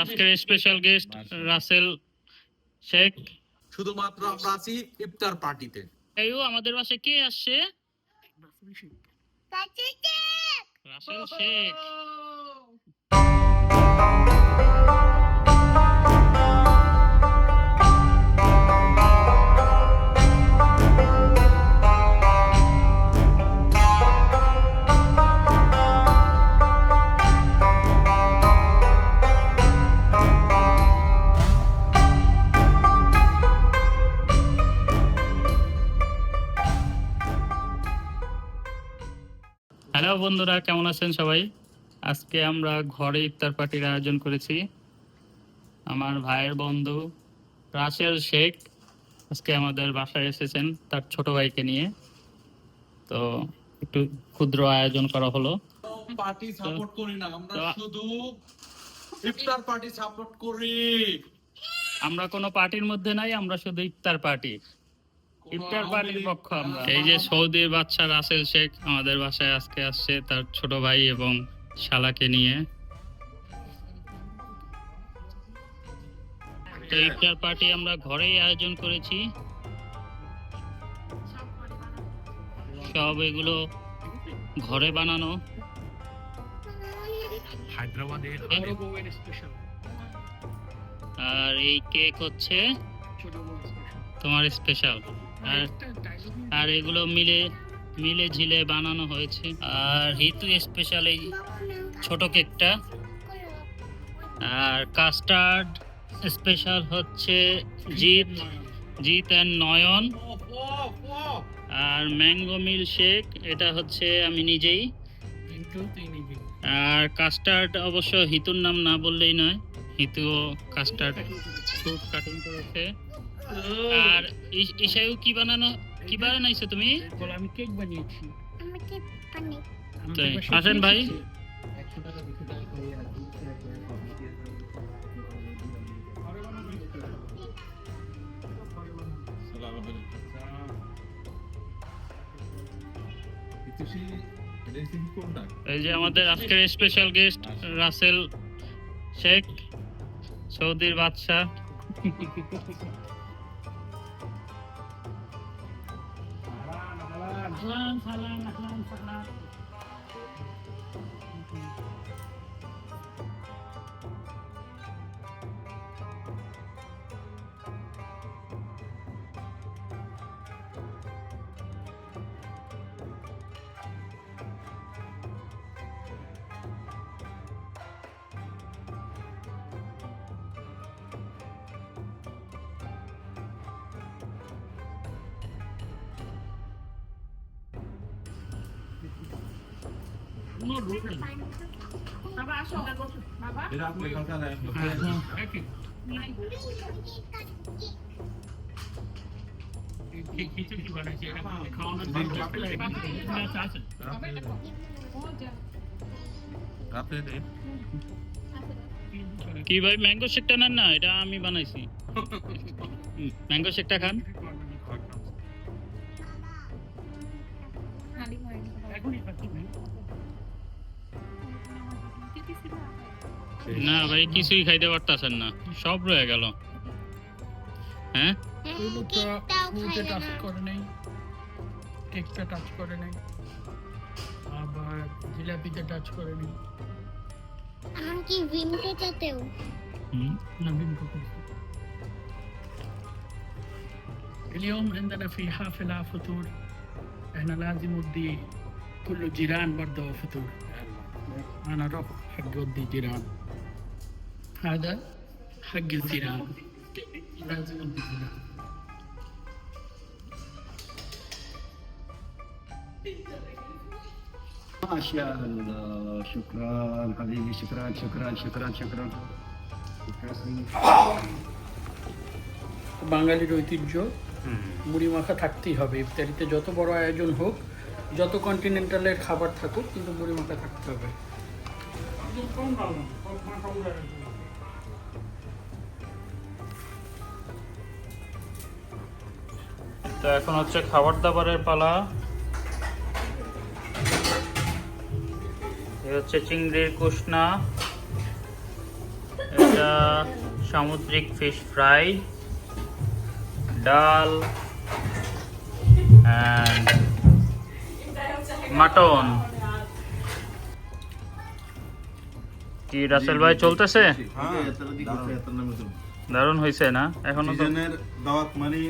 আজকের special guest Rasel Sheikh. শুধুমাত্র আমরা আছি ইফতার পার্টিতে। আমাদের বাসায় কে আসছে? রাসেল শেখ। হ্যালো বন্ধুরা, কেমন আছেন সবাই? আজকে আমরা ঘরে ইফতার পার্টির আয়োজন করেছি। আমার ভাইয়ের বন্ধু রাসেল শেখ আজকে আমাদের বাসায় এসেছেন তার ছোট ভাইকে নিয়ে। তো একটু ক্ষুদ্র আয়োজন করা হলো। পার্টি সাপোর্ট করি না আমরা, শুধু ইফতার পার্টি সাপোর্ট করি। আমরা কোনো পার্টির মধ্যে নাই, আমরা শুধু ইফতার পার্টি, ইফতার পার্টির পক্ষ আমরা। এই যে সৌদির বাচ্চা রাসেল শেখ আমাদের বাসায় আজকে আসছে তার ছোট ভাই এবং শালাকে নিয়ে। তো ইফতার পার্টি আমরা ঘরেই আয়োজন করেছি। সব এগুলো ঘরে বানানো, হায়দ্রাবাদের আর এই কেক হচ্ছে তোমার স্পেশাল, আর এগুলো মিলে ঝিলে বানানো হয়েছে। আর হিতু স্পেশাল এই ছোট কেকটা, আর কাস্টার্ড স্পেশাল হচ্ছে জিত এন্ড নয়ন, আর ম্যাঙ্গো মিল শেক এটা হচ্ছে আমি নিজেই। আর কাস্টার্ড অবশ্য হিতুর নাম না বললেই নয়, হিতুও কাস্টার্ড ফ্রুট কাটিং করেছে। আর ইশায়ু কি বানাইছো তুমি? আমি কেক বানিয়েছি। হাসান ভাই এই যে আমাদের আজকের স্পেশাল গেস্ট রাসেল শেখ, সৌদির বাদশা। কি ভাই ম্যাঙ্গো শেকটা নেন না, এটা আমি বানাইছি। ম্যাঙ্গো শেকটা খান। না ভাই কিছুই খাইতে পারতেছেন না, সব রয়ে গেল। হ্যাঁ টাচ করে নেই, কেকটা টাচ করে নেই, আবার জিলাপিতে টাচ করে নেই। এমনকি ভিমকেটাতেও না ভিমকো اليوم عندنا في حافلة فطور، احنا لازم ودي كل جيران برضه فطور. انا اروح حق ودي جيران، هذا حق الجيران لازم ودي جيران. ما شاء الله، شكرا حبيبي، شكرا شكرا شكرا شكرا. বাঙালির ঐতিহ্য মুড়ি মাখা থাকতেই হবে ইফতারিতে, যত বড় আয়োজন হোক, যত কন্টিনেন্টালের খাবার থাকুক, কিন্তু মুড়ি মাখা থাকতে হবে। তো এখন হচ্ছে খাবার দাবারের পালা। এই হচ্ছে চিংড়ির কুশনা, এটা সামুদ্রিক ফিশ ফ্রাই, ডাল and মাটন। কি রাসেল ভাই চলতেছে? হ্যাঁ, দারুণ হয়েছে না? এখনো তো সিজনের দাওয়াত মানে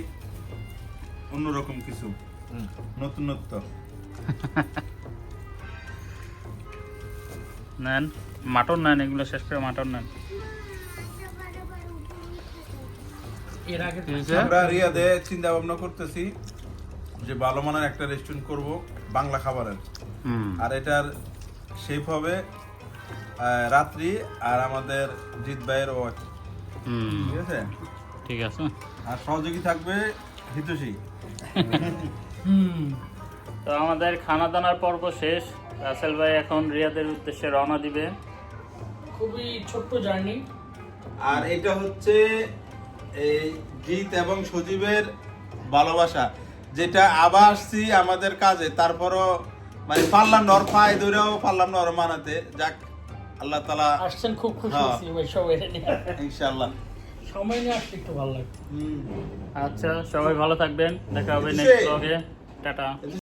অন্যরকম কিছু, নতুনত্ব। নেন মাটন নেন, এগুলো শেষ করে মাটন নেন। এর আগে কি হয়েছে? আমরা রিয়াদে চিন্তা ভাবনা করতেছি যে ভালো মানের একটা রেস্টুরেন্ট করব বাংলা খাবারের, হুম, আর এটার শেপ হবে রাত্রি আর আমাদের জিৎ ভাইয়ের ওয়াচ, হুম, ঠিক আছে? ঠিক আছে। আর সহযোগী থাকবে হিতোষী। তো আমাদের খানা দানার পর্ব শেষ। রাসেল ভাই এখন রিয়াদের উদ্দেশ্যে রওনা দিবে। খুবই ছোট্ট জার্নি। আর এটা হচ্ছে এই জিৎ এবং সজীবের ভালোবাসা, যেটা আবার আসছি আমাদের কাজে, তারপরও মানে পারলাম না ওর পায়ে ধরেও পারলাম না ওর মানাতে। যাক, আল্লাহ তালা আসছেন, খুব খুশি হ্যাঁ। হয়েছি ভাই সবাই নিয়ে। ইনশাল্লাহ। সময় নিয়ে আসতে একটু ভালো লাগে। আচ্ছা, সবাই ভালো থাকবেন, দেখা হবে এসে। নেক্সট ব্লগে। টাটা।